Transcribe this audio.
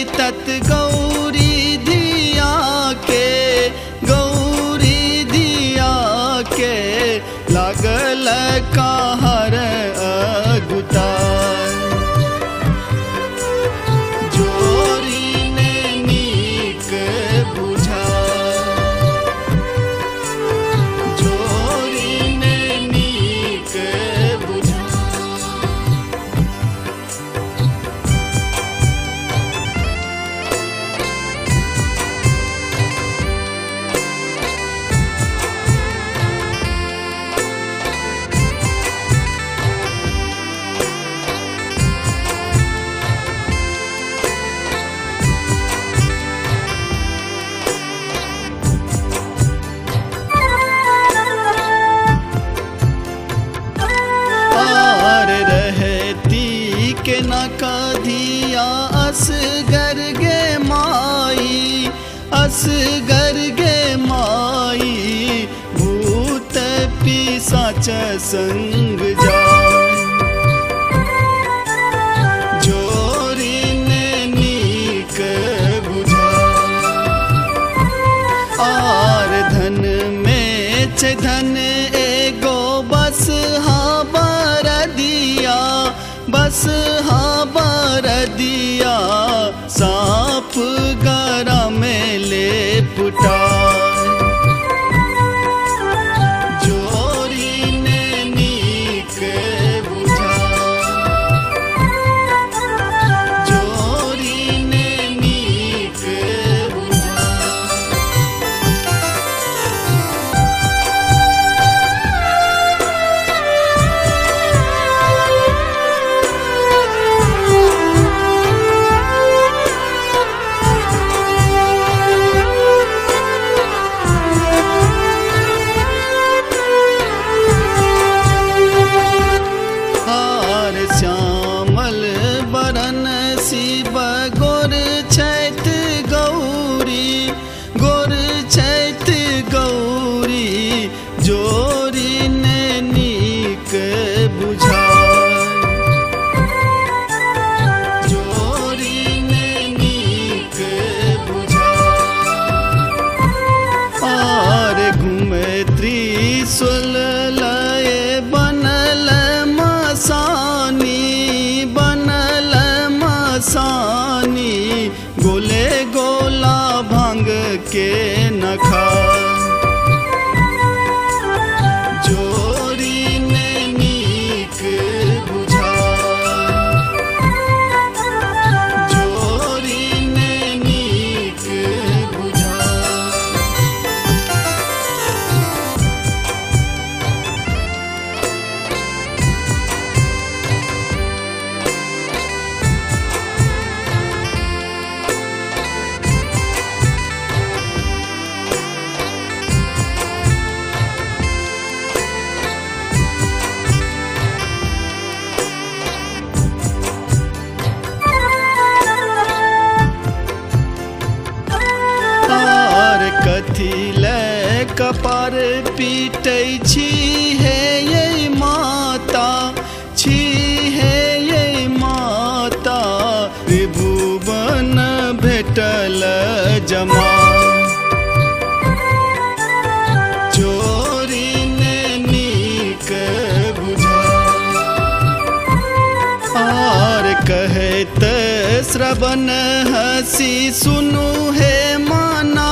तत गौरी धिया के, गौरी धिया के लागल कहर अगुता। जोरी ने नीक बुझा, जोरी ने नीक बुझा। के न कधिया असगर गे माई, असगर गे माई भूत पिशाच संग जाय। जोरी ने नीक बुझा, आर धन में छ धन एगो बस हाँ बर दिया, बस हाँ बर दिया सांप गरा में ले पुटा। जोरी ने नीक बुझा, जोरी ने नीक बुझा। श्यामल बरन शिव गोर छैत गौरी, गोर छैत गौरी जोरी ने नीक बुझा। जोरी ने नीक बुझा, और घूमे त्रिशूल लय बनल मसानी, बनल मसानी गोले गोला भांग के नखा। जोरी ने नीक बुझा, जोरी ने नीक बुझा। कथी ले कपार पीटै छी हे ये माता, छी हे ये माता त्रिभुवन भेटल जमा। जोरी ने नीक बुझा, आर कहत श्रवण हसी सुनु हे माना।